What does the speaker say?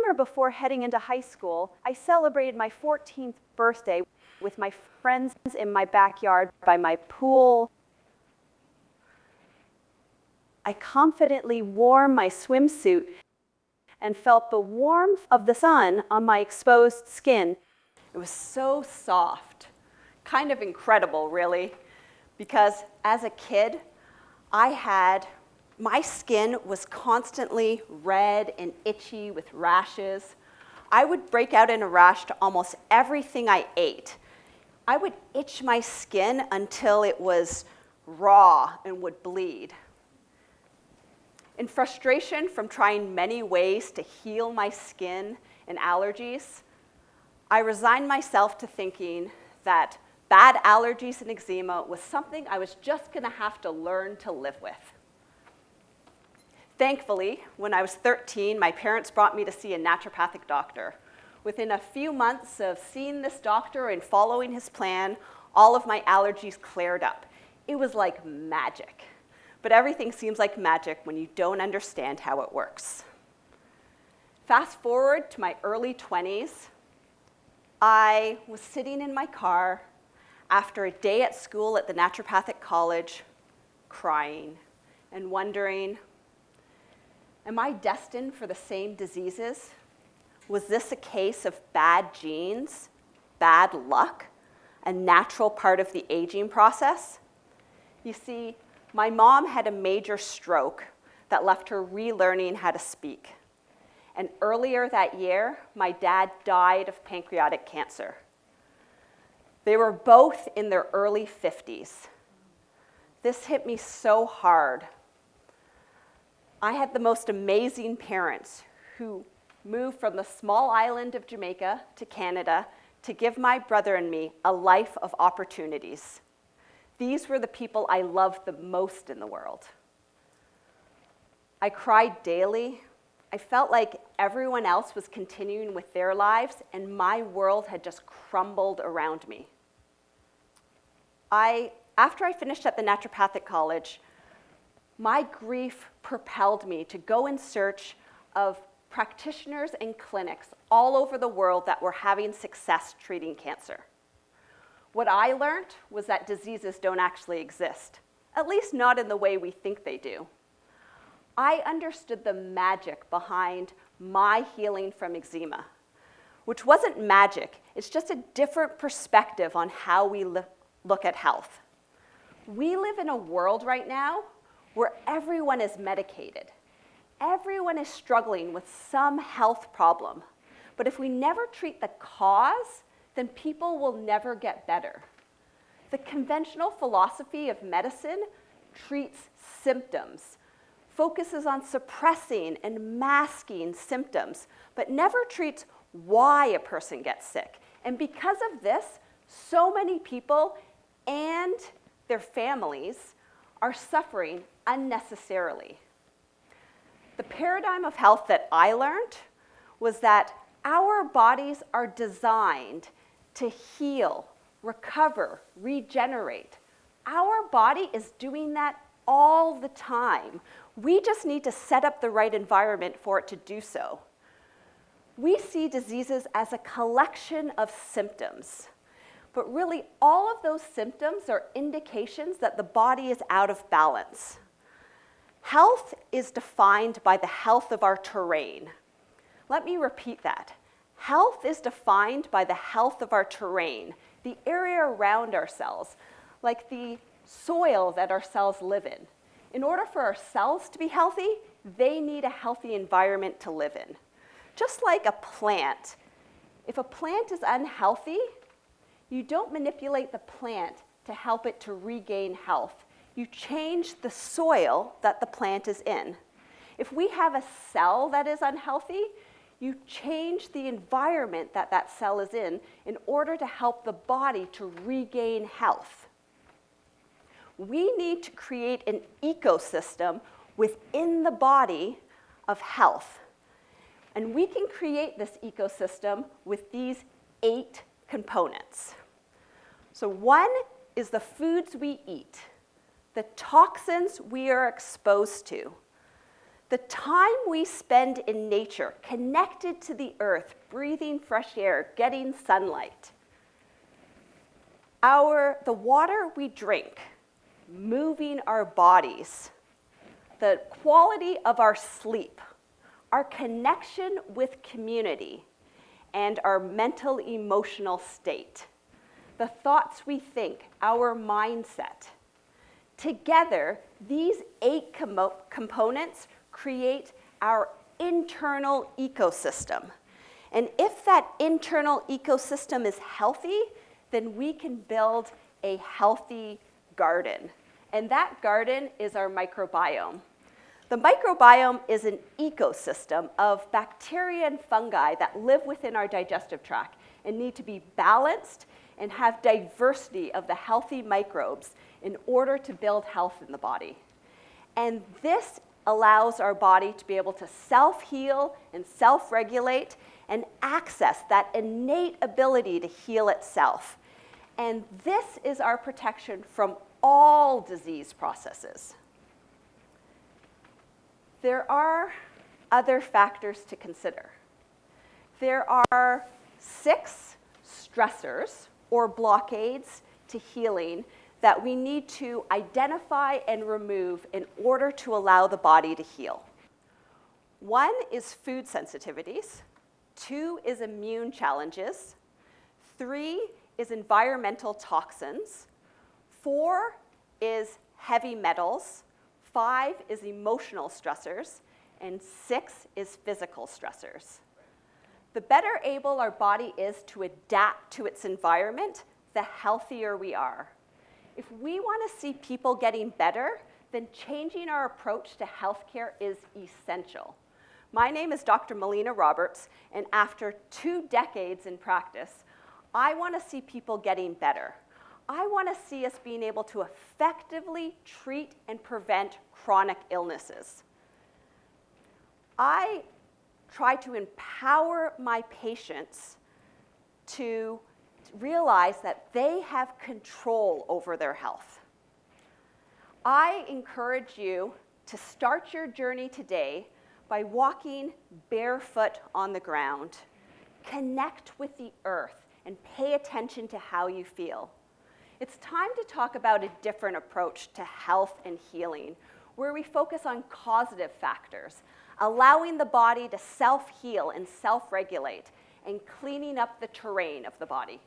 summer before heading into high school, I celebrated my 14th birthday with my friends in my backyard by my pool. I confidently wore my swimsuit and felt the warmth of the sun on my exposed skin. It was so soft, kind of incredible, really, because as a kid, my skin was constantly red and itchy with rashes. I would break out in a rash to almost everything I ate. I would itch my skin until it was raw and would bleed. In frustration from trying many ways to heal my skin and allergies, I resigned myself to thinking that bad allergies and eczema was something I was just going to have to learn to live with. Thankfully, when I was 13, my parents brought me to see a naturopathic doctor. Within a few months of seeing this doctor and following his plan, all of my allergies cleared up. It was like magic. But everything seems like magic when you don't understand how it works. Fast forward to my early 20s, I was sitting in my car after a day at school at the naturopathic college, crying and wondering, am I destined for the same diseases? Was this a case of bad genes, bad luck, a natural part of the aging process? You see, my mom had a major stroke that left her relearning how to speak. And earlier that year, my dad died of pancreatic cancer. They were both in their early 50s. This hit me so hard. I had the most amazing parents who moved from the small island of Jamaica to Canada to give my brother and me a life of opportunities. These were the people I loved the most in the world. I cried daily. I felt like everyone else was continuing with their lives and my world had just crumbled around me. After I finished at the naturopathic college, my grief propelled me to go in search of practitioners and clinics all over the world that were having success treating cancer. What I learned was that diseases don't actually exist, at least not in the way we think they do. I understood the magic behind my healing from eczema, which wasn't magic, it's just a different perspective on how we look at health. We live in a world right now where everyone is medicated. Everyone is struggling with some health problem. But if we never treat the cause, then people will never get better. The conventional philosophy of medicine treats symptoms, focuses on suppressing and masking symptoms, but never treats why a person gets sick. And because of this, so many people and their families are suffering unnecessarily. The paradigm of health that I learned was that our bodies are designed to heal, recover, regenerate. Our body is doing that all the time. We just need to set up the right environment for it to do so. We see diseases as a collection of symptoms, but really all of those symptoms are indications that the body is out of balance. Health is defined by the health of our terrain. Let me repeat that. Health is defined by the health of our terrain, the area around our cells, like the soil that our cells live in. In order for our cells to be healthy, they need a healthy environment to live in. Just like a plant. If a plant is unhealthy, you don't manipulate the plant to help it to regain health. You change the soil that the plant is in. If we have a cell that is unhealthy, you change the environment that that cell is in order to help the body to regain health. We need to create an ecosystem within the body of health. And we can create this ecosystem with these 8 components. So 1 is the foods we eat, the toxins we are exposed to, The time we spend in nature, connected to the earth, breathing fresh air, getting sunlight, the water we drink, moving our bodies, the quality of our sleep, our connection with community, and our mental emotional state, the thoughts we think, our mindset. Together, these 8 components create our internal ecosystem. And if that internal ecosystem is healthy, then we can build a healthy garden. And that garden is our microbiome. The microbiome is an ecosystem of bacteria and fungi that live within our digestive tract and need to be balanced and have diversity of the healthy microbes in order to build health in the body. And this allows our body to be able to self-heal and self-regulate and access that innate ability to heal itself. And this is our protection from all disease processes. There are other factors to consider. There are 6 stressors or blockades to healing that we need to identify and remove in order to allow the body to heal. 1 is food sensitivities. 2 is immune challenges. 3 is environmental toxins. 4 is heavy metals. 5 is emotional stressors. And 6 is physical stressors. The better able our body is to adapt to its environment, the healthier we are. If we want to see people getting better, then changing our approach to healthcare is essential. My name is Dr. Melina Roberts, and after 2 decades in practice, I want to see people getting better. I want to see us being able to effectively treat and prevent chronic illnesses. I try to empower my patients to realize that they have control over their health. I encourage you to start your journey today by walking barefoot on the ground. Connect with the earth and pay attention to how you feel. It's time to talk about a different approach to health and healing, where we focus on causative factors, allowing the body to self-heal and self-regulate, and cleaning up the terrain of the body.